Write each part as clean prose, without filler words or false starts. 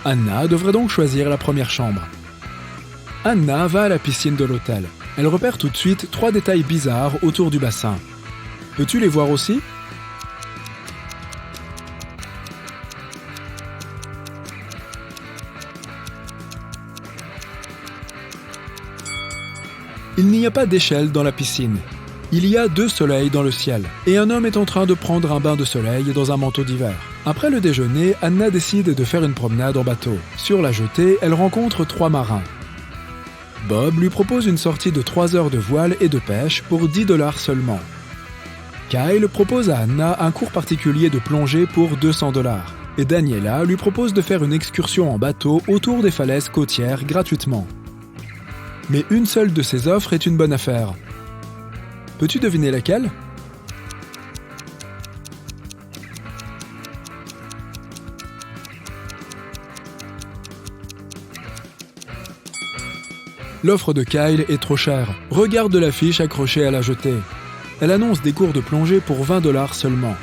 Anna devrait donc choisir la première chambre. Anna va à la piscine de l'hôtel. Elle repère tout de suite 3 détails bizarres autour du bassin. Peux-tu les voir aussi ? Il n'y a pas d'échelle dans la piscine. Il y a 2 soleils dans le ciel, et un homme est en train de prendre un bain de soleil dans un manteau d'hiver. Après le déjeuner, Anna décide de faire une promenade en bateau. Sur la jetée, elle rencontre 3 marins. Bob lui propose une sortie de 3 heures de voile et de pêche pour $10 seulement. Kyle propose à Anna un cours particulier de plongée pour $200. Et Daniela lui propose de faire une excursion en bateau autour des falaises côtières gratuitement. Mais une seule de ces offres est une bonne affaire. Peux-tu deviner laquelle ? L'offre de Kyle est trop chère. Regarde l'affiche accrochée à la jetée. Elle annonce des cours de plongée pour $20 seulement.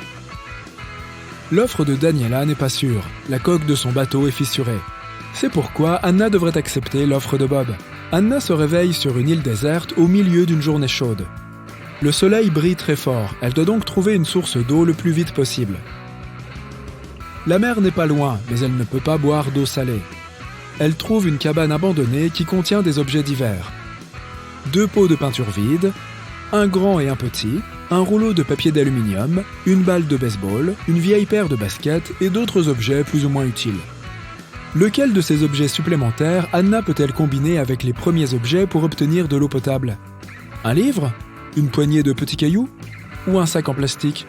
L'offre de Daniela n'est pas sûre. La coque de son bateau est fissurée. C'est pourquoi Anna devrait accepter l'offre de Bob. Anna se réveille sur une île déserte au milieu d'une journée chaude. Le soleil brille très fort, elle doit donc trouver une source d'eau le plus vite possible. La mer n'est pas loin, mais elle ne peut pas boire d'eau salée. Elle trouve une cabane abandonnée qui contient des objets divers. 2 pots de peinture vides, un grand et un petit, un rouleau de papier d'aluminium, une balle de baseball, une vieille paire de baskets et d'autres objets plus ou moins utiles. Lequel de ces objets supplémentaires Anna peut-elle combiner avec les premiers objets pour obtenir de l'eau potable ? Un livre ? Une poignée de petits cailloux ? Ou un sac en plastique ?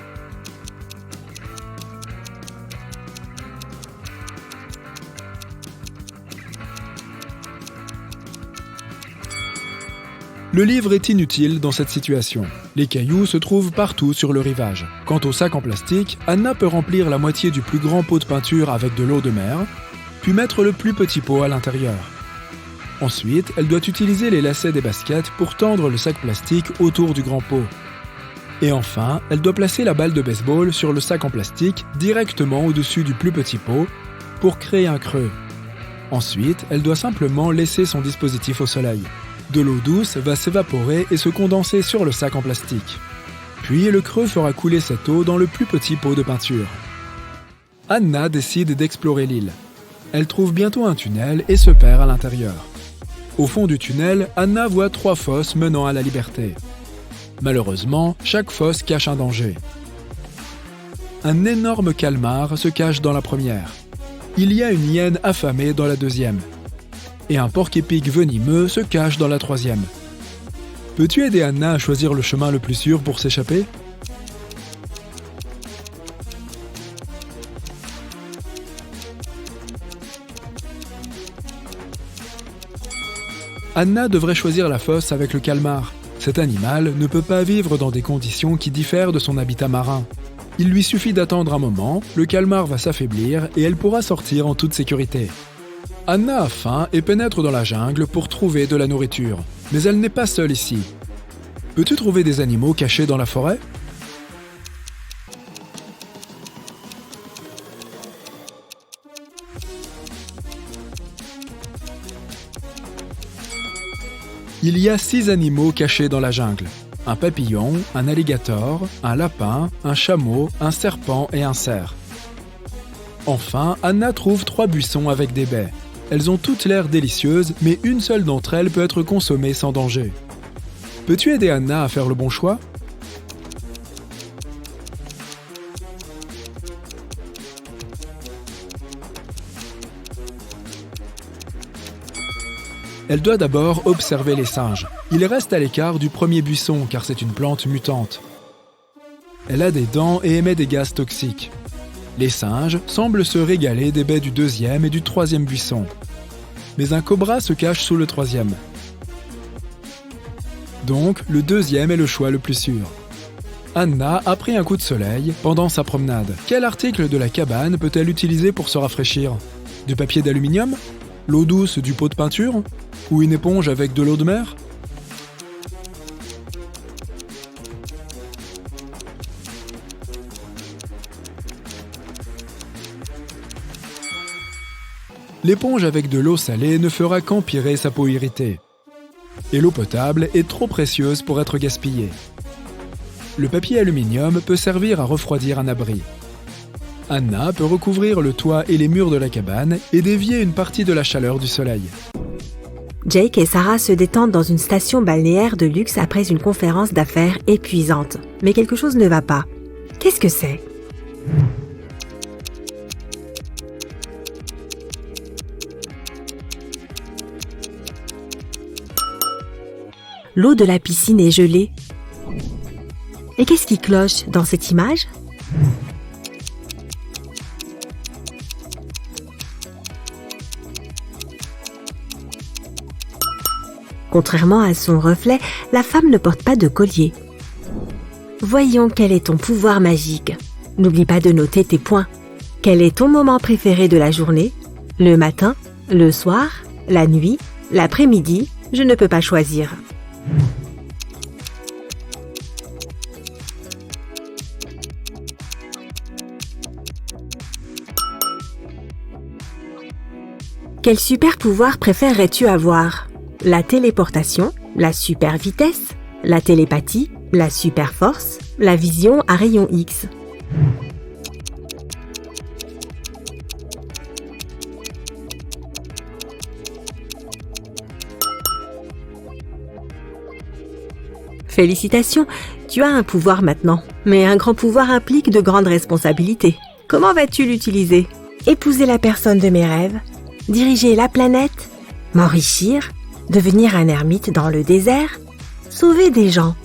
Le livre est inutile dans cette situation. Les cailloux se trouvent partout sur le rivage. Quant au sac en plastique, Anna peut remplir la moitié du plus grand pot de peinture avec de l'eau de mer, puis mettre le plus petit pot à l'intérieur. Ensuite, elle doit utiliser les lacets des baskets pour tendre le sac plastique autour du grand pot. Et enfin, elle doit placer la balle de baseball sur le sac en plastique directement au-dessus du plus petit pot pour créer un creux. Ensuite, elle doit simplement laisser son dispositif au soleil. De l'eau douce va s'évaporer et se condenser sur le sac en plastique. Puis le creux fera couler cette eau dans le plus petit pot de peinture. Anna décide d'explorer l'île. Elle trouve bientôt un tunnel et se perd à l'intérieur. Au fond du tunnel, Anna voit 3 fosses menant à la liberté. Malheureusement, chaque fosse cache un danger. Un énorme calmar se cache dans la première. Il y a une hyène affamée dans la deuxième. Et un porc-épic venimeux se cache dans la troisième. Peux-tu aider Anna à choisir le chemin le plus sûr pour s'échapper ? Anna devrait choisir la fosse avec le calmar. Cet animal ne peut pas vivre dans des conditions qui diffèrent de son habitat marin. Il lui suffit d'attendre un moment, le calmar va s'affaiblir et elle pourra sortir en toute sécurité. Anna a faim et pénètre dans la jungle pour trouver de la nourriture. Mais elle n'est pas seule ici. Peux-tu trouver des animaux cachés dans la forêt ? Il y a 6 animaux cachés dans la jungle. Un papillon, un alligator, un lapin, un chameau, un serpent et un cerf. Enfin, Anna trouve 3 buissons avec des baies. Elles ont toutes l'air délicieuses, mais une seule d'entre elles peut être consommée sans danger. Peux-tu aider Anna à faire le bon choix ? Elle doit d'abord observer les singes. Ils restent à l'écart du premier buisson car c'est une plante mutante. Elle a des dents et émet des gaz toxiques. Les singes semblent se régaler des baies du deuxième et du troisième buisson. Mais un cobra se cache sous le troisième. Donc, le deuxième est le choix le plus sûr. Anna a pris un coup de soleil pendant sa promenade. Quel article de la cabane peut-elle utiliser pour se rafraîchir ? Du papier d'aluminium ? L'eau douce du pot de peinture ? Ou une éponge avec de l'eau de mer ? l'éponge avec de l'eau salée ne fera qu'empirer sa peau irritée. Et l'eau potable est trop précieuse pour être gaspillée. Le papier aluminium peut servir à refroidir un abri. Anna peut recouvrir le toit et les murs de la cabane et dévier une partie de la chaleur du soleil. Jake et Sarah se détendent dans une station balnéaire de luxe après une conférence d'affaires épuisante. Mais quelque chose ne va pas. Qu'est-ce que c'est ? L'eau de la piscine est gelée. Et qu'est-ce qui cloche dans cette image ? Contrairement à son reflet, la femme ne porte pas de collier. Voyons quel est ton pouvoir magique. N'oublie pas de noter tes points. Quel est ton moment préféré de la journée ? Le matin, le soir, la nuit, l'après-midi ? Je ne peux pas choisir. Quel super pouvoir préférerais-tu avoir ? La téléportation, la super vitesse, la télépathie, la super force, la vision à rayon X. Félicitations, tu as un pouvoir maintenant. Mais un grand pouvoir implique de grandes responsabilités. Comment vas-tu l'utiliser ? Épouser la personne de mes rêves ? Diriger la planète ? M'enrichir ? Devenir un ermite dans le désert ? Sauver des gens ?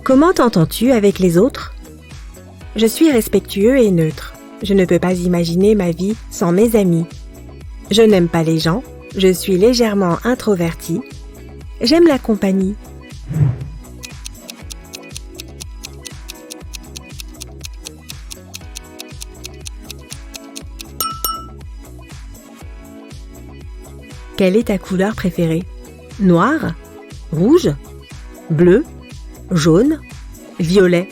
Comment t'entends-tu avec les autres ? Je suis respectueux et neutre. Je ne peux pas imaginer ma vie sans mes amis. Je n'aime pas les gens. Je suis légèrement introverti. J'aime la compagnie. Quelle est ta couleur préférée ? Noir ? Rouge ? Bleu ? Jaune ? Violet ?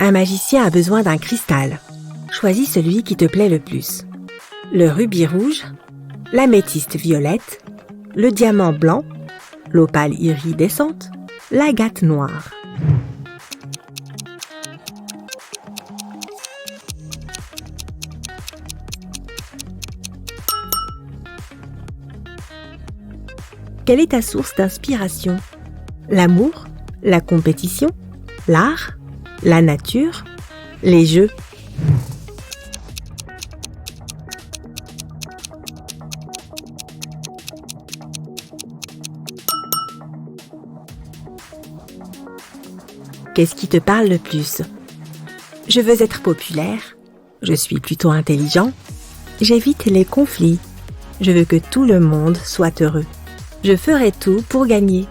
Un magicien a besoin d'un cristal. Choisis celui qui te plaît le plus. Le rubis rouge, l'améthyste violette, le diamant blanc, l'opale iridescente, l'agate noire. Quelle est ta source d'inspiration ? L'amour ? La compétition ? L'art ? La nature ? Les jeux ? Qu'est-ce qui te parle le plus ? Je veux être populaire. Je suis plutôt intelligent. J'évite les conflits. Je veux que tout le monde soit heureux. Je ferai tout pour gagner.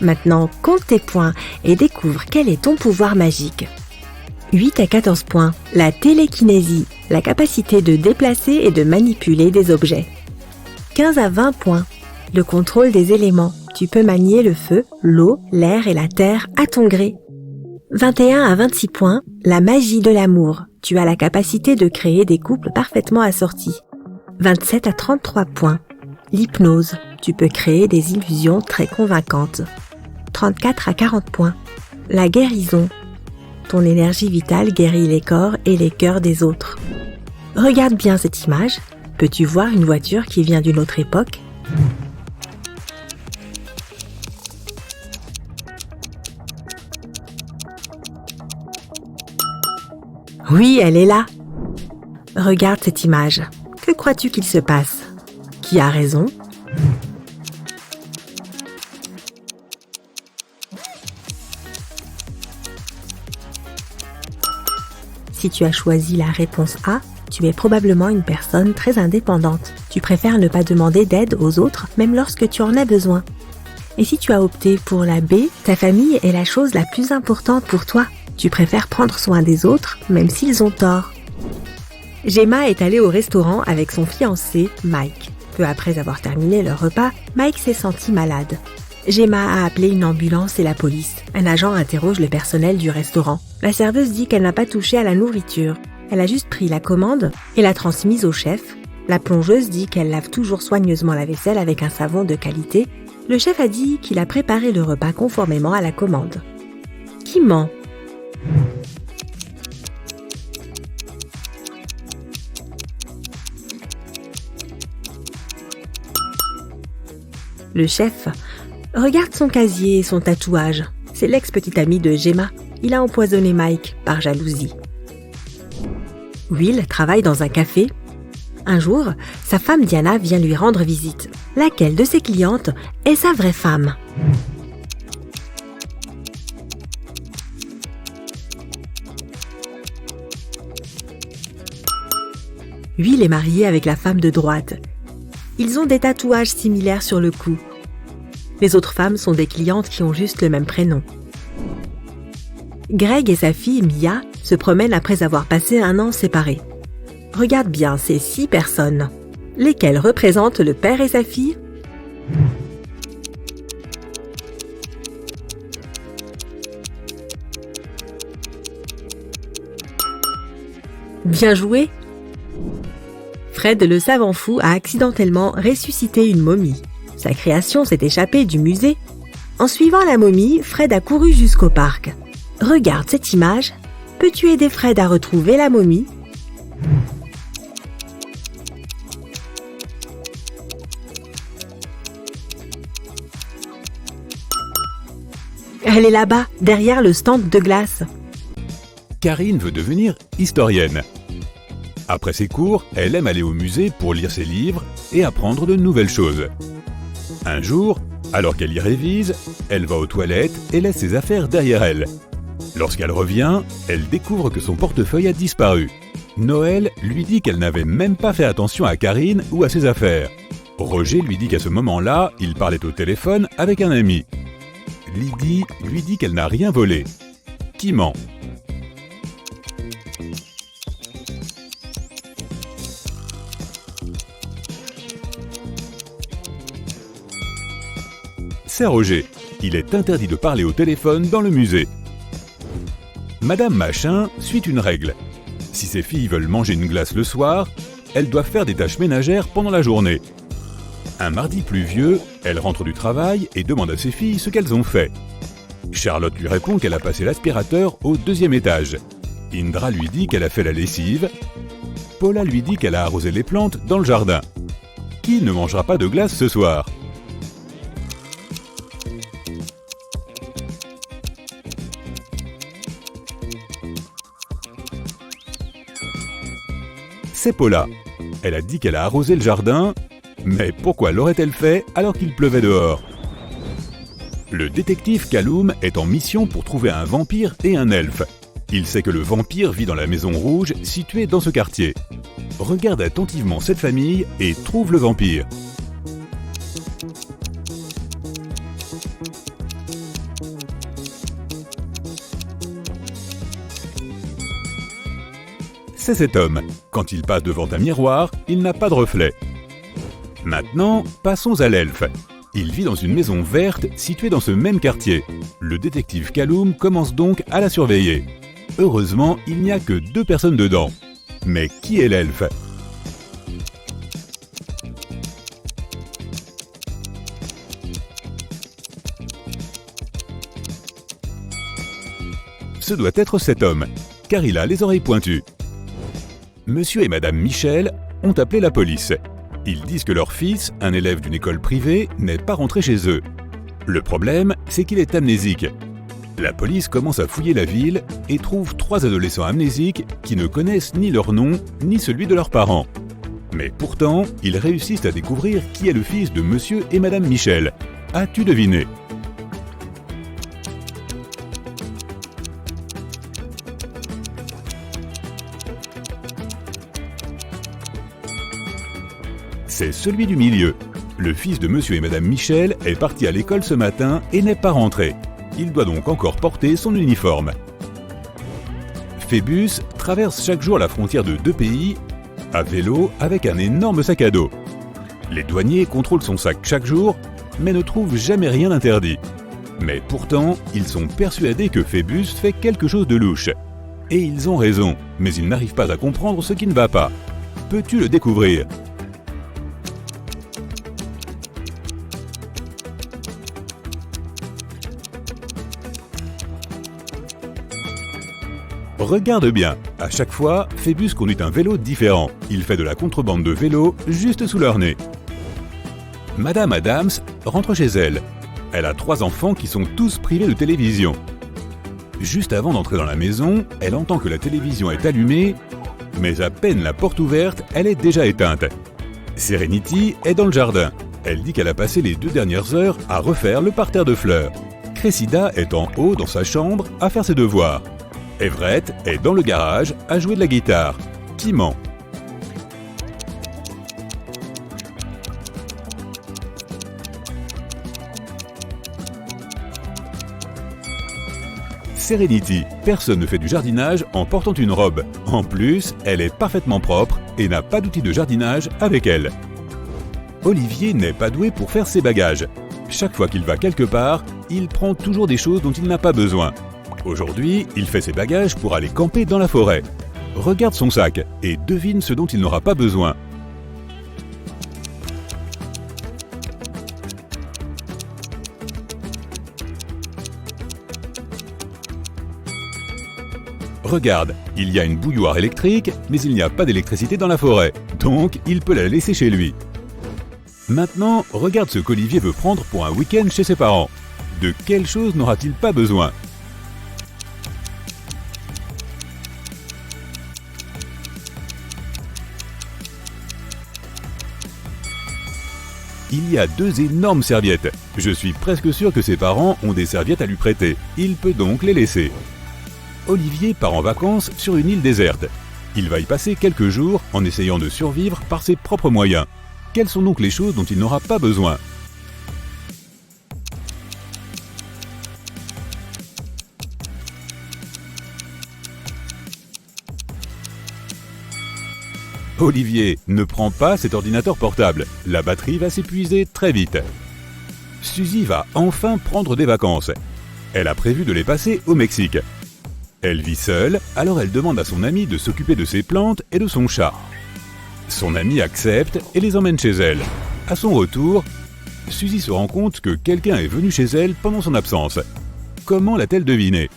Maintenant, compte tes points et découvre quel est ton pouvoir magique. 8 à 14 points, la télékinésie, la capacité de déplacer et de manipuler des objets. 15 à 20 points, le contrôle des éléments. Tu peux manier le feu, l'eau, l'air et la terre à ton gré. 21 à 26 points, la magie de l'amour. Tu as la capacité de créer des couples parfaitement assortis. 27 à 33 points, l'hypnose. Tu peux créer des illusions très convaincantes. 34 à 40 points, la guérison. Ton énergie vitale guérit les corps et les cœurs des autres. Regarde bien cette image. Peux-tu voir une voiture qui vient d'une autre époque ? Oui, elle est là. Regarde cette image. Que crois-tu qu'il se passe ? Qui a raison ? Si tu as choisi la réponse A, tu es probablement une personne très indépendante. Tu préfères ne pas demander d'aide aux autres, même lorsque tu en as besoin. Et si tu as opté pour la B, ta famille est la chose la plus importante pour toi. Tu préfères prendre soin des autres, même s'ils ont tort. Gemma est allée au restaurant avec son fiancé, Mike. Peu après avoir terminé leur repas, Mike s'est senti malade. Gemma a appelé une ambulance et la police. Un agent interroge le personnel du restaurant. La serveuse dit qu'elle n'a pas touché à la nourriture. Elle a juste pris la commande et l'a transmise au chef. La plongeuse dit qu'elle lave toujours soigneusement la vaisselle avec un savon de qualité. Le chef a dit qu'il a préparé le repas conformément à la commande. Qui ment ? Le chef regarde son casier et son tatouage. C'est l'ex-petit ami de Gemma. Il a empoisonné Mike par jalousie. Will travaille dans un café. Un jour, sa femme Diana vient lui rendre visite. Laquelle de ses clientes est sa vraie femme ? Will est marié avec la femme de droite. Ils ont des tatouages similaires sur le cou. Les autres femmes sont des clientes qui ont juste le même prénom. Greg et sa fille Mia se promènent après avoir passé un an séparés. Regarde bien ces 6 personnes. Lesquelles représentent le père et sa fille ? Bien joué ! Fred le savant fou a accidentellement ressuscité une momie. Sa création s'est échappée du musée. En suivant la momie, Fred a couru jusqu'au parc. Regarde cette image. Peux-tu aider Fred à retrouver la momie ? Elle est là-bas, derrière le stand de glace. Karine veut devenir historienne. Après ses cours, elle aime aller au musée pour lire ses livres et apprendre de nouvelles choses. Un jour, alors qu'elle y révise, elle va aux toilettes et laisse ses affaires derrière elle. Lorsqu'elle revient, elle découvre que son portefeuille a disparu. Noël lui dit qu'elle n'avait même pas fait attention à Karine ou à ses affaires. Roger lui dit qu'à ce moment-là, il parlait au téléphone avec un ami. Lydie lui dit qu'elle n'a rien volé. Qui ment ? C'est Roger. Il est interdit de parler au téléphone dans le musée. Madame Machin suit une règle. Si ses filles veulent manger une glace le soir, elles doivent faire des tâches ménagères pendant la journée. Un mardi pluvieux, elle rentre du travail et demande à ses filles ce qu'elles ont fait. Charlotte lui répond qu'elle a passé l'aspirateur au 2e étage. Indra lui dit qu'elle a fait la lessive. Paula lui dit qu'elle a arrosé les plantes dans le jardin. Qui ne mangera pas de glace ce soir ? C'est Paula. Elle a dit qu'elle a arrosé le jardin, mais pourquoi l'aurait-elle fait alors qu'il pleuvait dehors ? Le détective Kaloum est en mission pour trouver un vampire et un elfe. Il sait que le vampire vit dans la maison rouge située dans ce quartier. Regarde attentivement cette famille et trouve le vampire. C'est cet homme. Quand il passe devant un miroir, il n'a pas de reflet. Maintenant, passons à l'elfe. Il vit dans une maison verte située dans ce même quartier. Le détective Kaloum commence donc à la surveiller. Heureusement, il n'y a que 2 personnes dedans. Mais qui est l'elfe ? Ce doit être cet homme, car il a les oreilles pointues. Monsieur et Madame Michel ont appelé la police. Ils disent que leur fils, un élève d'une école privée, n'est pas rentré chez eux. Le problème, c'est qu'il est amnésique. La police commence à fouiller la ville et trouve 3 adolescents amnésiques qui ne connaissent ni leur nom ni celui de leurs parents. Mais pourtant, ils réussissent à découvrir qui est le fils de Monsieur et Madame Michel. As-tu deviné ? C'est celui du milieu. Le fils de monsieur et madame Michel est parti à l'école ce matin et n'est pas rentré. Il doit donc encore porter son uniforme. Phébus traverse chaque jour la frontière de 2 pays à vélo avec un énorme sac à dos. Les douaniers contrôlent son sac chaque jour, mais ne trouvent jamais rien d'interdit. Mais pourtant, ils sont persuadés que Phébus fait quelque chose de louche. Et ils ont raison, mais ils n'arrivent pas à comprendre ce qui ne va pas. Peux-tu le découvrir ? Regarde bien, à chaque fois, Phébus conduit un vélo différent. Il fait de la contrebande de vélos juste sous leur nez. Madame Adams rentre chez elle. Elle a 3 enfants qui sont tous privés de télévision. Juste avant d'entrer dans la maison, elle entend que la télévision est allumée, mais à peine la porte ouverte, elle est déjà éteinte. Serenity est dans le jardin. Elle dit qu'elle a passé les 2 dernières heures à refaire le parterre de fleurs. Cressida est en haut dans sa chambre à faire ses devoirs. Everett est dans le garage à jouer de la guitare. Qui ment ? Serenity, personne ne fait du jardinage en portant une robe. En plus, elle est parfaitement propre et n'a pas d'outil de jardinage avec elle. Olivier n'est pas doué pour faire ses bagages. Chaque fois qu'il va quelque part, il prend toujours des choses dont il n'a pas besoin. Aujourd'hui, il fait ses bagages pour aller camper dans la forêt. Regarde son sac et devine ce dont il n'aura pas besoin. Regarde, il y a une bouilloire électrique, mais il n'y a pas d'électricité dans la forêt, donc il peut la laisser chez lui. Maintenant, regarde ce qu'Olivier veut prendre pour un week-end chez ses parents. De quelle chose n'aura-t-il pas besoin ? Il y a 2 énormes serviettes. Je suis presque sûr que ses parents ont des serviettes à lui prêter. Il peut donc les laisser. Olivier part en vacances sur une île déserte. Il va y passer quelques jours en essayant de survivre par ses propres moyens. Quelles sont donc les choses dont il n'aura pas besoin ? Olivier, ne prends pas cet ordinateur portable. La batterie va s'épuiser très vite. Suzy va enfin prendre des vacances. Elle a prévu de les passer au Mexique. Elle vit seule, alors elle demande à son amie de s'occuper de ses plantes et de son chat. Son amie accepte et les emmène chez elle. À son retour, Suzy se rend compte que quelqu'un est venu chez elle pendant son absence. Comment l'a-t-elle deviné ?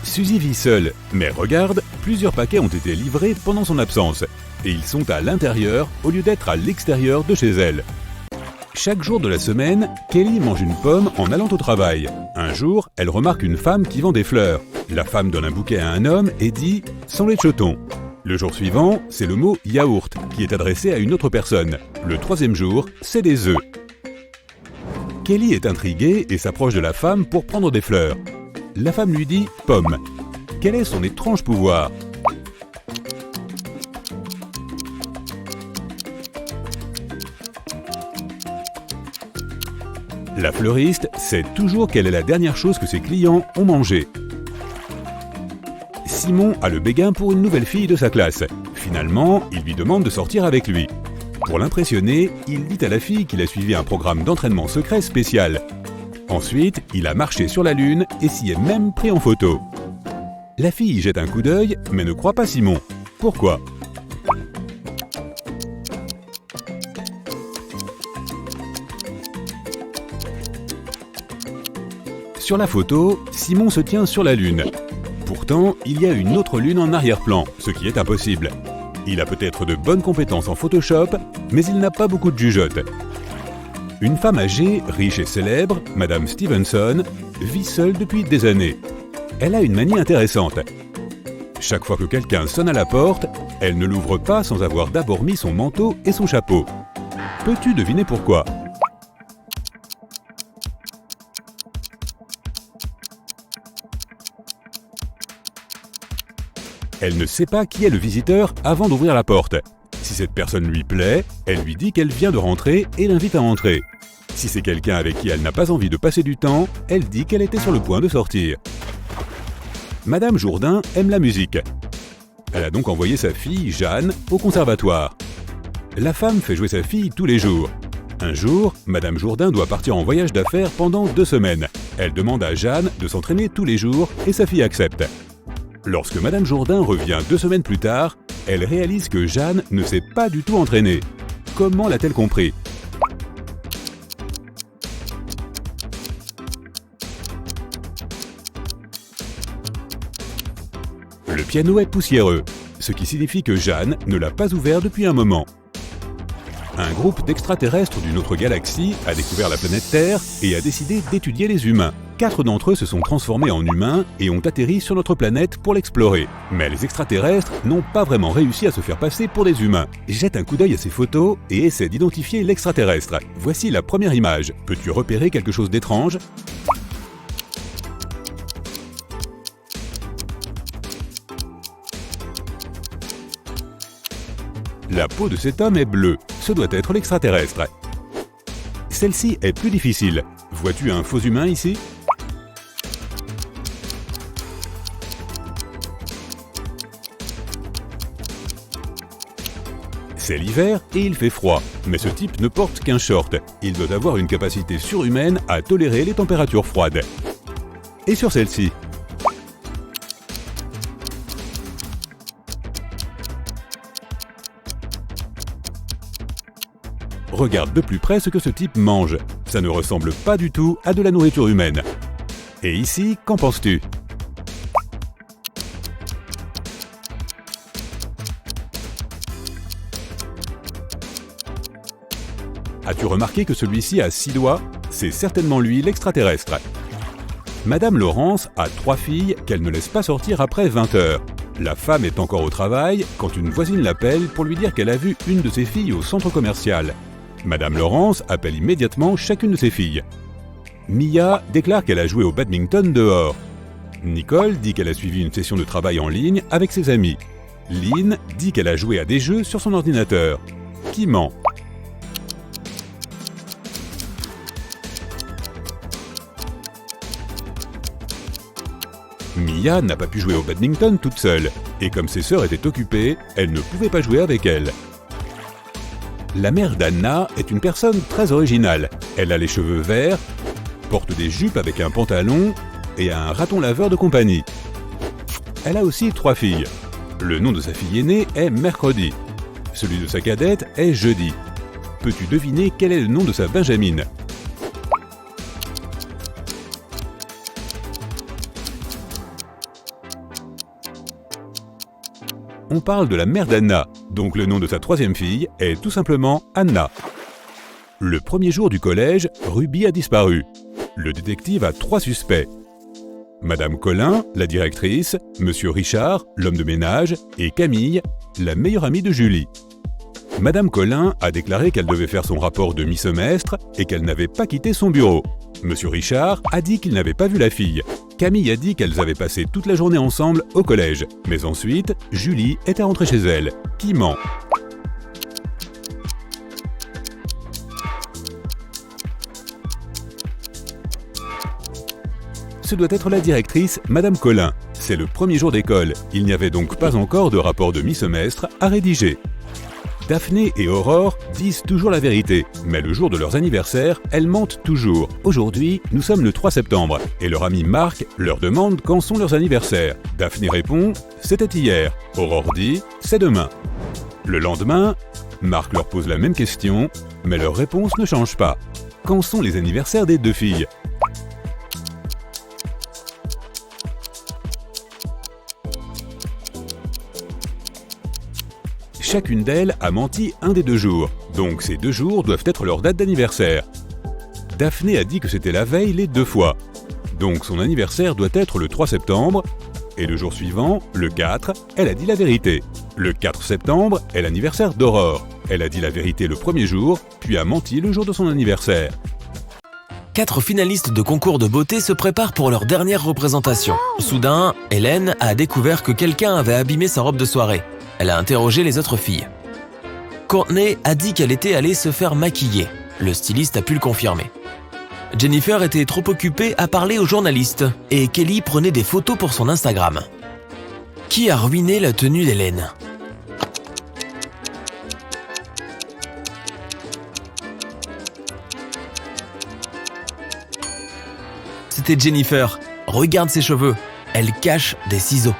Suzy vit seule, mais regarde, plusieurs paquets ont été livrés pendant son absence, et ils sont à l'intérieur au lieu d'être à l'extérieur de chez elle. Chaque jour de la semaine, Kelly mange une pomme en allant au travail. Un jour, elle remarque une femme qui vend des fleurs. La femme donne un bouquet à un homme et dit « sans lait de choton ». Le jour suivant, c'est le mot « yaourt » qui est adressé à une autre personne. Le 3e jour, c'est des œufs. Kelly est intriguée et s'approche de la femme pour prendre des fleurs. La femme lui dit « pomme ». Quel est son étrange pouvoir ? La fleuriste sait toujours quelle est la dernière chose que ses clients ont mangé. Simon a le béguin pour une nouvelle fille de sa classe. Finalement, il lui demande de sortir avec lui. Pour l'impressionner, il dit à la fille qu'il a suivi un programme d'entraînement secret spécial. Ensuite, il a marché sur la Lune et s'y est même pris en photo. La fille y jette un coup d'œil, mais ne croit pas Simon. Pourquoi ? Sur la photo, Simon se tient sur la Lune. Pourtant, il y a une autre Lune en arrière-plan, ce qui est impossible. Il a peut-être de bonnes compétences en Photoshop, mais il n'a pas beaucoup de jugeote. Une femme âgée, riche et célèbre, Madame Stevenson, vit seule depuis des années. Elle a une manie intéressante. Chaque fois que quelqu'un sonne à la porte, elle ne l'ouvre pas sans avoir d'abord mis son manteau et son chapeau. Peux-tu deviner pourquoi ? Elle ne sait pas qui est le visiteur avant d'ouvrir la porte. Si cette personne lui plaît, elle lui dit qu'elle vient de rentrer et l'invite à entrer. Si c'est quelqu'un avec qui elle n'a pas envie de passer du temps, elle dit qu'elle était sur le point de sortir. Madame Jourdain aime la musique. Elle a donc envoyé sa fille, Jeanne, au conservatoire. La femme fait jouer sa fille tous les jours. Un jour, Madame Jourdain doit partir en voyage d'affaires pendant 2 semaines. Elle demande à Jeanne de s'entraîner tous les jours et sa fille accepte. Lorsque Madame Jourdain revient 2 semaines plus tard, elle réalise que Jeanne ne s'est pas du tout entraînée. Comment l'a-t-elle compris ? Le piano est poussiéreux, ce qui signifie que Jeanne ne l'a pas ouvert depuis un moment. Un groupe d'extraterrestres d'une autre galaxie a découvert la planète Terre et a décidé d'étudier les humains. 4 d'entre eux se sont transformés en humains et ont atterri sur notre planète pour l'explorer. Mais les extraterrestres n'ont pas vraiment réussi à se faire passer pour des humains. Jette un coup d'œil à ces photos et essaie d'identifier l'extraterrestre. Voici la première image. Peux-tu repérer quelque chose d'étrange ? La peau de cet homme est bleue, ce doit être l'extraterrestre. Celle-ci est plus difficile. Vois-tu un faux humain ici ? C'est l'hiver et il fait froid, mais ce type ne porte qu'un short. Il doit avoir une capacité surhumaine à tolérer les températures froides. Et sur celle-ci ? Regarde de plus près ce que ce type mange. Ça ne ressemble pas du tout à de la nourriture humaine. Et ici, qu'en penses-tu ? As-tu remarqué que celui-ci a 6 doigts ? C'est certainement lui l'extraterrestre. Madame Laurence a 3 filles qu'elle ne laisse pas sortir après 20 heures. La femme est encore au travail quand une voisine l'appelle pour lui dire qu'elle a vu une de ses filles au centre commercial. Madame Laurence appelle immédiatement chacune de ses filles. Mia déclare qu'elle a joué au badminton dehors. Nicole dit qu'elle a suivi une session de travail en ligne avec ses amis. Lynn dit qu'elle a joué à des jeux sur son ordinateur. Qui ment ? Mia n'a pas pu jouer au badminton toute seule, et comme ses sœurs étaient occupées, elle ne pouvait pas jouer avec elles. La mère d'Anna est une personne très originale. Elle a les cheveux verts, porte des jupes avec un pantalon et a un raton laveur de compagnie. Elle a aussi 3 filles. Le nom de sa fille aînée est Mercredi. Celui de sa cadette est Jeudi. Peux-tu deviner quel est le nom de sa benjamine ? On parle de la mère d'Anna, donc le nom de sa 3e fille est tout simplement Anna. Le premier jour du collège, Ruby a disparu. Le détective a 3 suspects. Madame Collin, la directrice, Monsieur Richard, l'homme de ménage, et Camille, la meilleure amie de Julie. Madame Collin a déclaré qu'elle devait faire son rapport de mi-semestre et qu'elle n'avait pas quitté son bureau. Monsieur Richard a dit qu'il n'avait pas vu la fille. Camille a dit qu'elles avaient passé toute la journée ensemble au collège. Mais ensuite, Julie était rentrée chez elle. Qui ment ? Ce doit être la directrice, Madame Collin. C'est le premier jour d'école. Il n'y avait donc pas encore de rapport de mi-semestre à rédiger. Daphné et Aurore disent toujours la vérité, mais le jour de leurs anniversaires, elles mentent toujours. Aujourd'hui, nous sommes le 3 septembre, et leur ami Marc leur demande quand sont leurs anniversaires. Daphné répond « C'était hier ». Aurore dit « C'est demain ». Le lendemain, Marc leur pose la même question, mais leur réponse ne change pas. Quand sont les anniversaires des 2 filles ? Chacune d'elles a menti un des 2 jours, donc ces 2 jours doivent être leur date d'anniversaire. Daphné a dit que c'était la veille les 2 fois, donc son anniversaire doit être le 3 septembre, et le jour suivant, le 4, elle a dit la vérité. Le 4 septembre est l'anniversaire d'Aurore. Elle a dit la vérité le premier jour, puis a menti le jour de son anniversaire. 4 finalistes de concours de beauté se préparent pour leur dernière représentation. Soudain, Hélène a découvert que quelqu'un avait abîmé sa robe de soirée. Elle a interrogé les autres filles. Courtney a dit qu'elle était allée se faire maquiller. Le styliste a pu le confirmer. Jennifer était trop occupée à parler aux journalistes et Kelly prenait des photos pour son Instagram. Qui a ruiné la tenue d'Hélène ? C'était Jennifer. Regarde ses cheveux. Elle cache des ciseaux.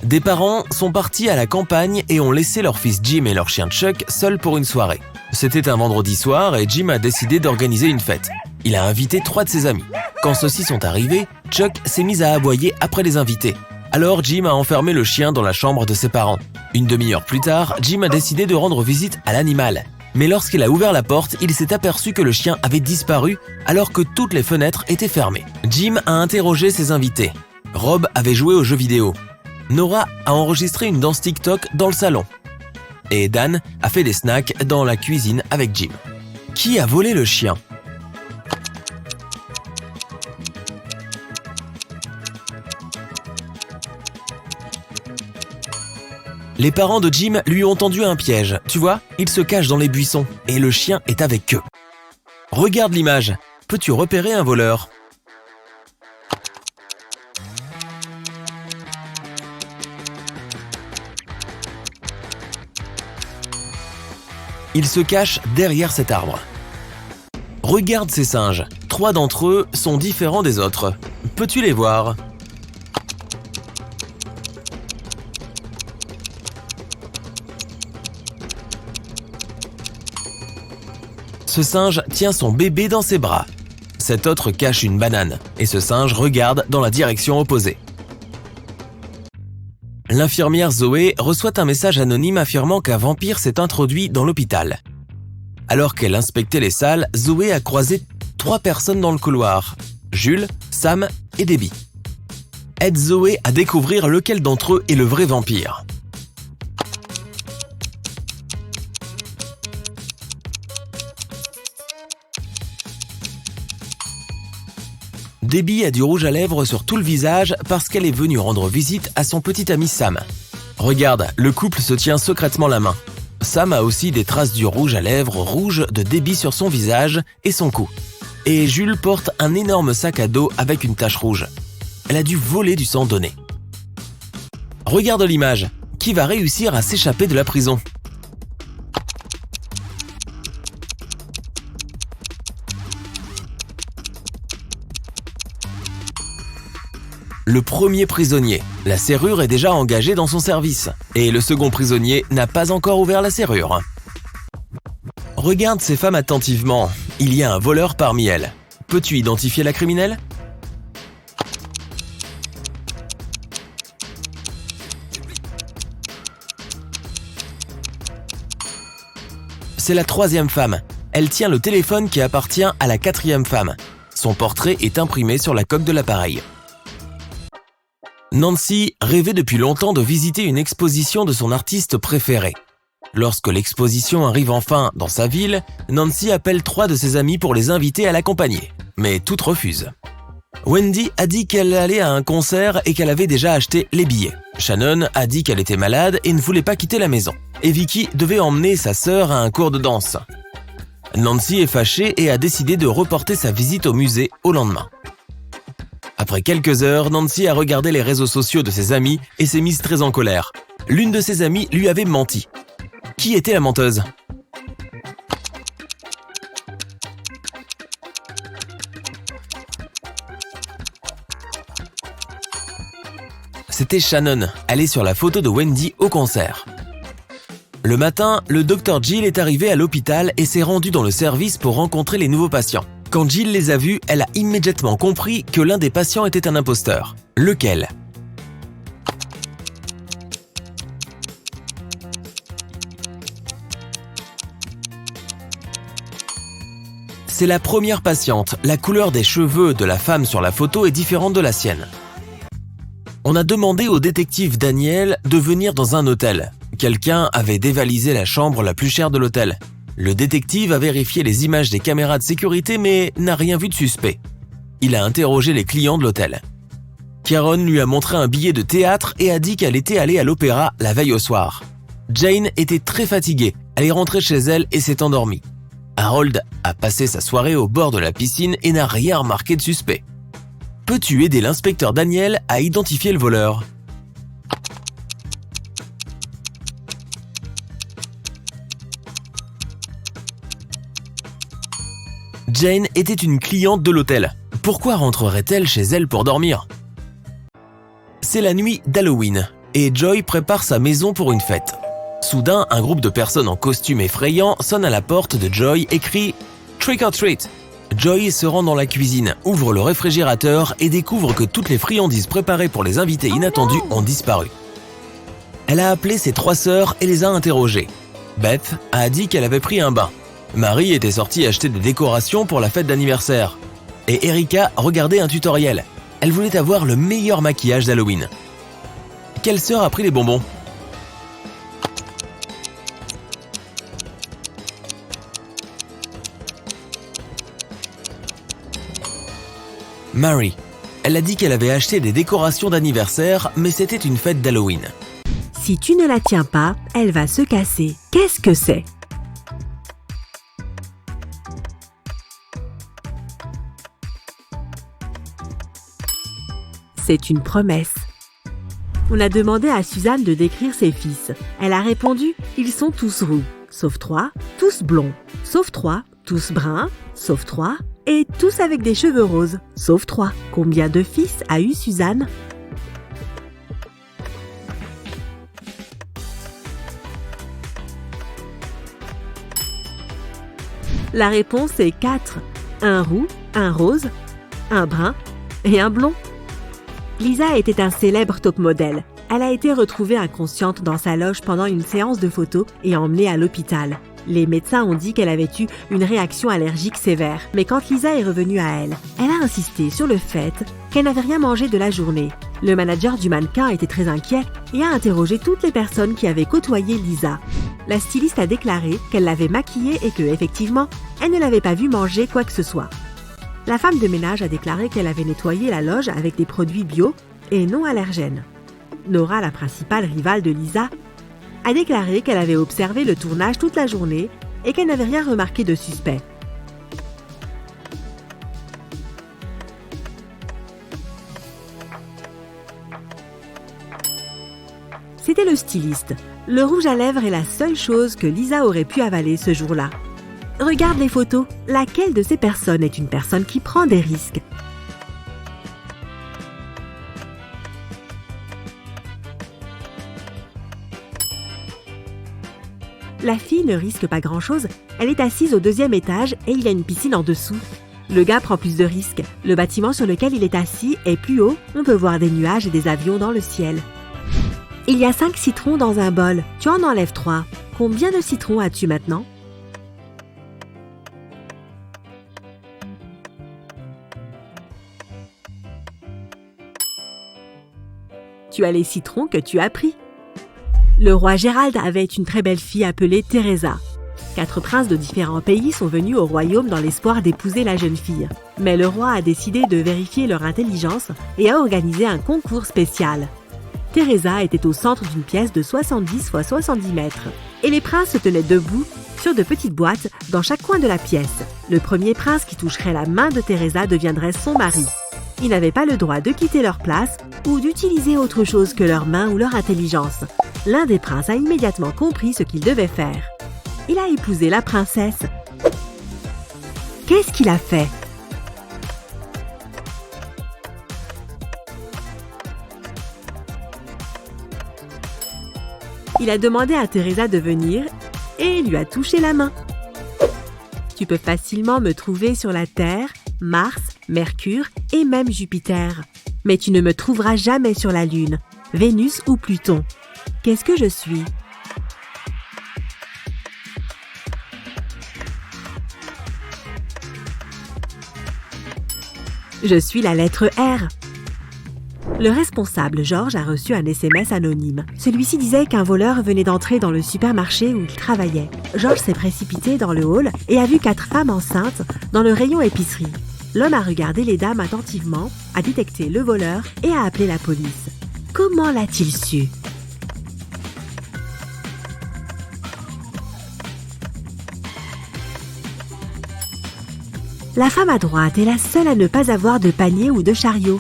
Des parents sont partis à la campagne et ont laissé leur fils Jim et leur chien Chuck seuls pour une soirée. C'était un vendredi soir et Jim a décidé d'organiser une fête. Il a invité 3 de ses amis. Quand ceux-ci sont arrivés, Chuck s'est mis à aboyer après les invités. Alors Jim a enfermé le chien dans la chambre de ses parents. Une demi-heure plus tard, Jim a décidé de rendre visite à l'animal. Mais lorsqu'il a ouvert la porte, il s'est aperçu que le chien avait disparu alors que toutes les fenêtres étaient fermées. Jim a interrogé ses invités. Rob avait joué aux jeux vidéo. Nora a enregistré une danse TikTok dans le salon. Et Dan a fait des snacks dans la cuisine avec Jim. Qui a volé le chien ? Les parents de Jim lui ont tendu un piège. Tu vois, il se cache dans les buissons et le chien est avec eux. Regarde l'image. Peux-tu repérer un voleur ? Il se cache derrière cet arbre. Regarde ces singes. 3 d'entre eux sont différents des autres. Peux-tu les voir ? Ce singe tient son bébé dans ses bras. Cet autre cache une banane et ce singe regarde dans la direction opposée. L'infirmière Zoé reçoit un message anonyme affirmant qu'un vampire s'est introduit dans l'hôpital. Alors qu'elle inspectait les salles, Zoé a croisé 3 personnes dans le couloir, Jules, Sam et Debbie. Aide Zoé à découvrir lequel d'entre eux est le vrai vampire. Debbie a du rouge à lèvres sur tout le visage parce qu'elle est venue rendre visite à son petit ami Sam. Regarde, le couple se tient secrètement la main. Sam a aussi des traces du rouge à lèvres rouge de Debbie sur son visage et son cou. Et Jules porte un énorme sac à dos avec une tache rouge. Elle a dû voler du sang donné. Regarde l'image. Qui va réussir à s'échapper de la prison ? Le premier prisonnier. La serrure est déjà engagée dans son service. Et le second prisonnier n'a pas encore ouvert la serrure. Regarde ces femmes attentivement. Il y a un voleur parmi elles. Peux-tu identifier la criminelle ? C'est la 3e femme. Elle tient le téléphone qui appartient à la 4e femme. Son portrait est imprimé sur la coque de l'appareil. Nancy rêvait depuis longtemps de visiter une exposition de son artiste préféré. Lorsque l'exposition arrive enfin dans sa ville, Nancy appelle 3 de ses amis pour les inviter à l'accompagner. Mais toutes refusent. Wendy a dit qu'elle allait à un concert et qu'elle avait déjà acheté les billets. Shannon a dit qu'elle était malade et ne voulait pas quitter la maison. Et Vicky devait emmener sa sœur à un cours de danse. Nancy est fâchée et a décidé de reporter sa visite au musée au lendemain. Après quelques heures, Nancy a regardé les réseaux sociaux de ses amis et s'est mise très en colère. L'une de ses amies lui avait menti. Qui était la menteuse ? C'était Shannon, elle est sur la photo de Wendy au concert. Le matin, le Dr Jill est arrivé à l'hôpital et s'est rendu dans le service pour rencontrer les nouveaux patients. Quand Jill les a vus, elle a immédiatement compris que l'un des patients était un imposteur. Lequel ? C'est la première patiente. La couleur des cheveux de la femme sur la photo est différente de la sienne. On a demandé au détective Daniel de venir dans un hôtel. Quelqu'un avait dévalisé la chambre la plus chère de l'hôtel. Le détective a vérifié les images des caméras de sécurité mais n'a rien vu de suspect. Il a interrogé les clients de l'hôtel. Karen lui a montré un billet de théâtre et a dit qu'elle était allée à l'opéra la veille au soir. Jane était très fatiguée, elle est rentrée chez elle et s'est endormie. Harold a passé sa soirée au bord de la piscine et n'a rien remarqué de suspect. Peux-tu aider l'inspecteur Daniel à identifier le voleur ? Jane était une cliente de l'hôtel. Pourquoi rentrerait-elle chez elle pour dormir ? C'est la nuit d'Halloween et Joy prépare sa maison pour une fête. Soudain, un groupe de personnes en costume effrayant sonne à la porte de Joy et crie « Trick or treat ». Joy se rend dans la cuisine, ouvre le réfrigérateur et découvre que toutes les friandises préparées pour les invités inattendus ont disparu. Elle a appelé ses 3 sœurs et les a interrogées. Beth a dit qu'elle avait pris un bain. Marie était sortie acheter des décorations pour la fête d'anniversaire. Et Erika regardait un tutoriel. Elle voulait avoir le meilleur maquillage d'Halloween. Quelle sœur a pris les bonbons ? Mary. Elle a dit qu'elle avait acheté des décorations d'anniversaire, mais c'était une fête d'Halloween. Si tu ne la tiens pas, elle va se casser. Qu'est-ce que c'est ? C'est une promesse. On a demandé à Suzanne de décrire ses fils. Elle a répondu « Ils sont tous roux, sauf 3, tous blonds, sauf 3, tous bruns, sauf 3, et tous avec des cheveux roses, sauf 3. Combien de fils a eu Suzanne ? La réponse est 4. Un roux, un rose, un brun et un blond. Lisa était un célèbre top modèle. Elle a été retrouvée inconsciente dans sa loge pendant une séance de photos et emmenée à l'hôpital. Les médecins ont dit qu'elle avait eu une réaction allergique sévère. Mais quand Lisa est revenue à elle, elle a insisté sur le fait qu'elle n'avait rien mangé de la journée. Le manager du mannequin était très inquiet et a interrogé toutes les personnes qui avaient côtoyé Lisa. La styliste a déclaré qu'elle l'avait maquillée et que, effectivement, elle ne l'avait pas vue manger quoi que ce soit. La femme de ménage a déclaré qu'elle avait nettoyé la loge avec des produits bio et non allergènes. Nora, la principale rivale de Lisa, a déclaré qu'elle avait observé le tournage toute la journée et qu'elle n'avait rien remarqué de suspect. C'était le styliste. Le rouge à lèvres est la seule chose que Lisa aurait pu avaler ce jour-là. Regarde les photos. Laquelle de ces personnes est une personne qui prend des risques ? La fille ne risque pas grand-chose. Elle est assise au 2e étage et il y a une piscine en dessous. Le gars prend plus de risques. Le bâtiment sur lequel il est assis est plus haut. On peut voir des nuages et des avions dans le ciel. Il y a 5 citrons dans un bol. Tu en enlèves 3. Combien de citrons as-tu maintenant ? Tu as les citrons que tu as pris. Le roi Gérald avait une très belle fille appelée Teresa. 4 princes de différents pays sont venus au royaume dans l'espoir d'épouser la jeune fille. Mais le roi a décidé de vérifier leur intelligence et a organisé un concours spécial. Teresa était au centre d'une pièce de 70 x 70 mètres. Et les princes se tenaient debout sur de petites boîtes dans chaque coin de la pièce. Le premier prince qui toucherait la main de Teresa deviendrait son mari. Ils n'avaient pas le droit de quitter leur place ou d'utiliser autre chose que leurs mains ou leur intelligence. L'un des princes a immédiatement compris ce qu'il devait faire. Il a épousé la princesse. Qu'est-ce qu'il a fait ? Il a demandé à Teresa de venir et lui a touché la main. Tu peux facilement me trouver sur la Terre, Mars, Mercure et même Jupiter. Mais tu ne me trouveras jamais sur la Lune, Vénus ou Pluton. Qu'est-ce que je suis ? Je suis la lettre R. Le responsable, Georges, a reçu un SMS anonyme. Celui-ci disait qu'un voleur venait d'entrer dans le supermarché où il travaillait. Georges s'est précipité dans le hall et a vu 4 femmes enceintes dans le rayon épicerie. L'homme a regardé les dames attentivement, a détecté le voleur et a appelé la police. Comment l'a-t-il su ? La femme à droite est la seule à ne pas avoir de panier ou de chariot.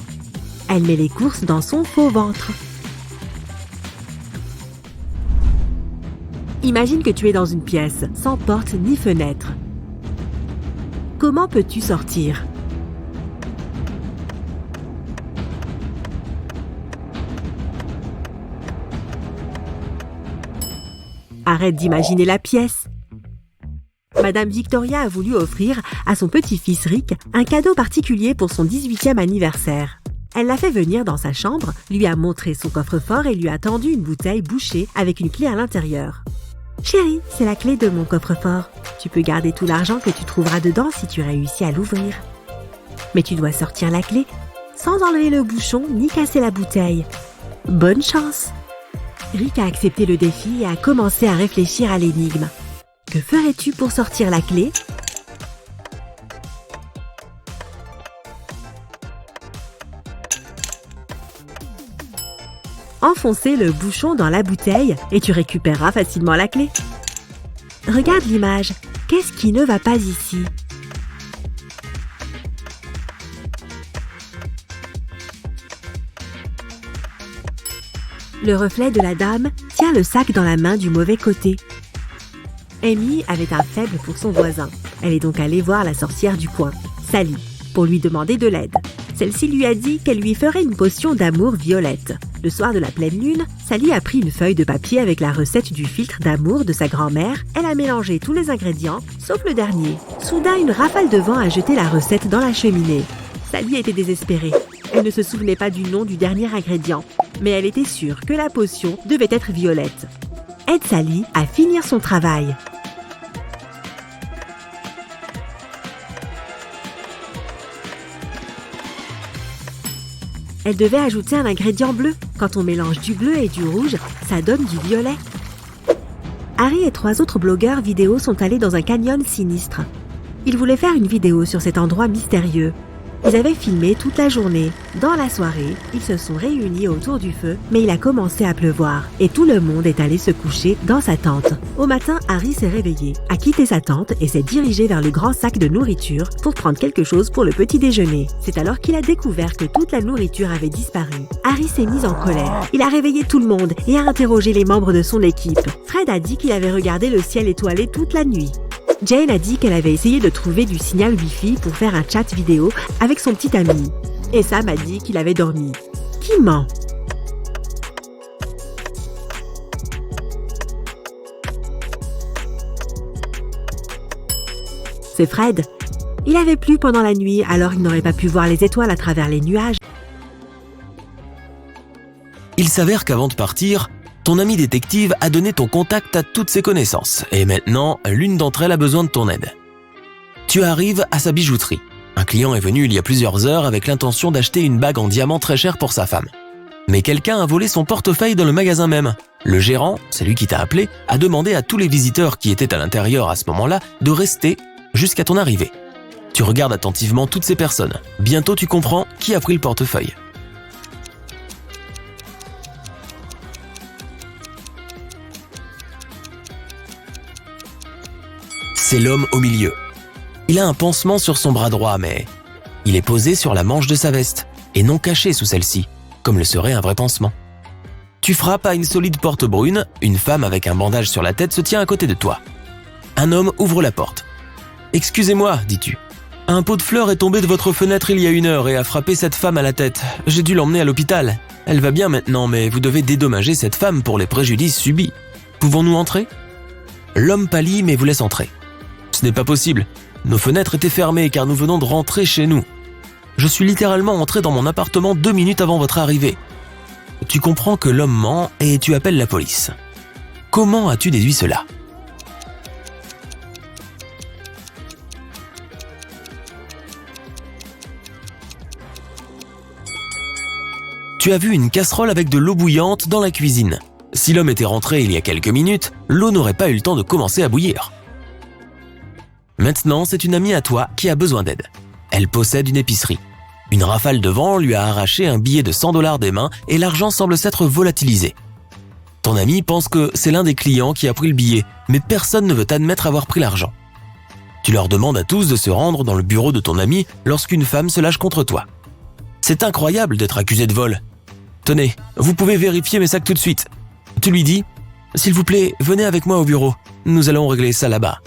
Elle met les courses dans son faux ventre. Imagine que tu es dans une pièce, sans porte ni fenêtre. Comment peux-tu sortir ? Arrête d'imaginer la pièce. Madame Victoria a voulu offrir à son petit-fils Rick un cadeau particulier pour son 18e anniversaire. Elle l'a fait venir dans sa chambre, lui a montré son coffre-fort et lui a tendu une bouteille bouchée avec une clé à l'intérieur. « Chérie, c'est la clé de mon coffre-fort. Tu peux garder tout l'argent que tu trouveras dedans si tu réussis à l'ouvrir. Mais tu dois sortir la clé sans enlever le bouchon ni casser la bouteille. Bonne chance !» Rick a accepté le défi et a commencé à réfléchir à l'énigme. Que ferais-tu pour sortir la clé ? Enfoncer le bouchon dans la bouteille et tu récupéreras facilement la clé. Regarde l'image. Qu'est-ce qui ne va pas ici ? Le reflet de la dame tient le sac dans la main du mauvais côté. Amy avait un faible pour son voisin. Elle est donc allée voir la sorcière du coin, Sally, pour lui demander de l'aide. Celle-ci lui a dit qu'elle lui ferait une potion d'amour violette. Le soir de la pleine lune, Sally a pris une feuille de papier avec la recette du filtre d'amour de sa grand-mère. Elle a mélangé tous les ingrédients, sauf le dernier. Soudain, une rafale de vent a jeté la recette dans la cheminée. Sally était désespérée. Elle ne se souvenait pas du nom du dernier ingrédient, mais elle était sûre que la potion devait être violette. Aide Sally à finir son travail. Elle devait ajouter un ingrédient bleu. Quand on mélange du bleu et du rouge, ça donne du violet. Harry et 3 autres blogueurs vidéo sont allés dans un canyon sinistre. Ils voulaient faire une vidéo sur cet endroit mystérieux. Ils avaient filmé toute la journée. Dans la soirée, ils se sont réunis autour du feu, mais il a commencé à pleuvoir et tout le monde est allé se coucher dans sa tente. Au matin, Harry s'est réveillé, a quitté sa tente et s'est dirigé vers le grand sac de nourriture pour prendre quelque chose pour le petit déjeuner. C'est alors qu'il a découvert que toute la nourriture avait disparu. Harry s'est mis en colère. Il a réveillé tout le monde et a interrogé les membres de son équipe. Fred a dit qu'il avait regardé le ciel étoilé toute la nuit. Jane a dit qu'elle avait essayé de trouver du signal Wi-Fi pour faire un chat vidéo avec son petit ami. Et Sam a dit qu'il avait dormi. Qui ment ? C'est Fred. Il avait plu pendant la nuit, alors il n'aurait pas pu voir les étoiles à travers les nuages. Il s'avère qu'avant de partir, ton ami détective a donné ton contact à toutes ses connaissances et maintenant, l'une d'entre elles a besoin de ton aide. Tu arrives à sa bijouterie. Un client est venu il y a plusieurs heures avec l'intention d'acheter une bague en diamant très chère pour sa femme. Mais quelqu'un a volé son portefeuille dans le magasin même. Le gérant, c'est lui qui t'a appelé, a demandé à tous les visiteurs qui étaient à l'intérieur à ce moment-là de rester jusqu'à ton arrivée. Tu regardes attentivement toutes ces personnes. Bientôt tu comprends qui a pris le portefeuille. C'est l'homme au milieu. Il a un pansement sur son bras droit, mais il est posé sur la manche de sa veste et non caché sous celle-ci, comme le serait un vrai pansement. Tu frappes à une solide porte brune, une femme avec un bandage sur la tête se tient à côté de toi. Un homme ouvre la porte. « Excusez-moi, dis-tu. Un pot de fleurs est tombé de votre fenêtre il y a 1 heure et a frappé cette femme à la tête. J'ai dû l'emmener à l'hôpital. Elle va bien maintenant, mais vous devez dédommager cette femme pour les préjudices subis. Pouvons-nous entrer ?» L'homme pâlit mais vous laisse entrer. « Ce n'est pas possible. Nos fenêtres étaient fermées car nous venons de rentrer chez nous. Je suis littéralement entré dans mon appartement 2 minutes avant votre arrivée. » Tu comprends que l'homme ment et tu appelles la police. Comment as-tu déduit cela ? Tu as vu une casserole avec de l'eau bouillante dans la cuisine. Si l'homme était rentré il y a quelques minutes, l'eau n'aurait pas eu le temps de commencer à bouillir. Maintenant, c'est une amie à toi qui a besoin d'aide. Elle possède une épicerie. Une rafale de vent lui a arraché un billet de 100 $ des mains et l'argent semble s'être volatilisé. Ton ami pense que c'est l'un des clients qui a pris le billet, mais personne ne veut admettre avoir pris l'argent. Tu leur demandes à tous de se rendre dans le bureau de ton ami lorsqu'une femme se lâche contre toi. C'est incroyable d'être accusé de vol. Tenez, vous pouvez vérifier mes sacs tout de suite. Tu lui dis « S'il vous plaît, venez avec moi au bureau. Nous allons régler ça là-bas. »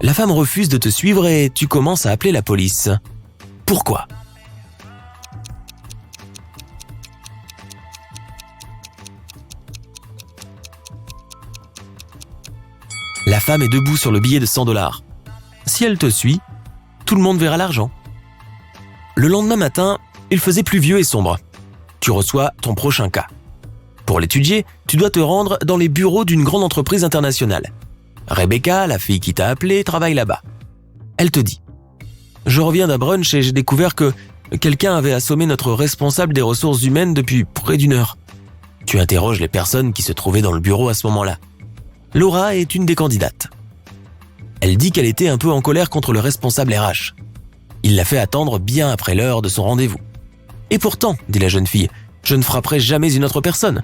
La femme refuse de te suivre et tu commences à appeler la police. Pourquoi ? La femme est debout sur le billet de 100 $. Si elle te suit, tout le monde verra l'argent. Le lendemain matin, il faisait pluvieux et sombre. Tu reçois ton prochain cas. Pour l'étudier, tu dois te rendre dans les bureaux d'une grande entreprise internationale. Rebecca, la fille qui t'a appelé, travaille là-bas. Elle te dit « Je reviens d'un brunch et j'ai découvert que quelqu'un avait assommé notre responsable des ressources humaines depuis près d'1 heure. » Tu interroges les personnes qui se trouvaient dans le bureau à ce moment-là. Laura est une des candidates. Elle dit qu'elle était un peu en colère contre le responsable RH. Il l'a fait attendre bien après l'heure de son rendez-vous. « Et pourtant, dit la jeune fille, je ne frapperai jamais une autre personne.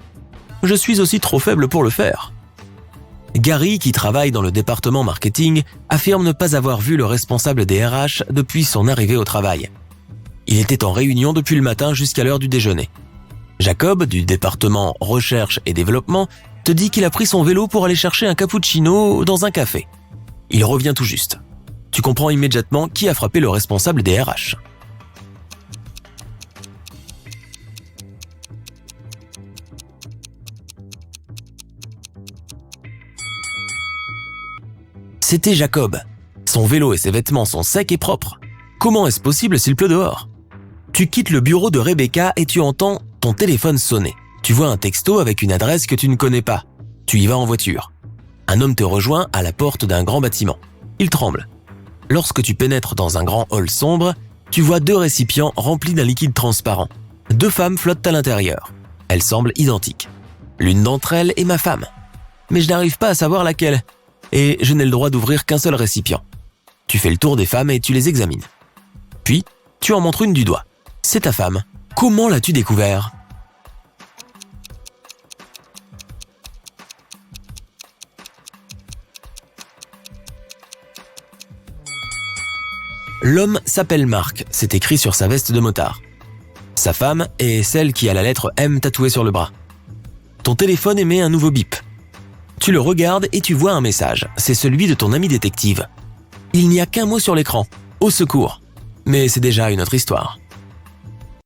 Je suis aussi trop faible pour le faire. » Gary, qui travaille dans le département marketing, affirme ne pas avoir vu le responsable des RH depuis son arrivée au travail. Il était en réunion depuis le matin jusqu'à l'heure du déjeuner. Jacob, du département recherche et développement, te dit qu'il a pris son vélo pour aller chercher un cappuccino dans un café. Il revient tout juste. Tu comprends immédiatement qui a frappé le responsable des RH. C'était Jacob. Son vélo et ses vêtements sont secs et propres. Comment est-ce possible s'il pleut dehors ? Tu quittes le bureau de Rebecca et tu entends ton téléphone sonner. Tu vois un texto avec une adresse que tu ne connais pas. Tu y vas en voiture. Un homme te rejoint à la porte d'un grand bâtiment. Il tremble. Lorsque tu pénètres dans un grand hall sombre, tu vois 2 récipients remplis d'un liquide transparent. 2 femmes flottent à l'intérieur. Elles semblent identiques. L'une d'entre elles est ma femme. Mais je n'arrive pas à savoir laquelle. Et je n'ai le droit d'ouvrir qu'un seul récipient. Tu fais le tour des femmes et tu les examines. Puis, tu en montres une du doigt. C'est ta femme. Comment l'as-tu découvert ? L'homme s'appelle Marc, c'est écrit sur sa veste de motard. Sa femme est celle qui a la lettre M tatouée sur le bras. Ton téléphone émet un nouveau bip. Tu le regardes et tu vois un message. C'est celui de ton ami détective. Il n'y a qu'un mot sur l'écran. Au secours. Mais c'est déjà une autre histoire.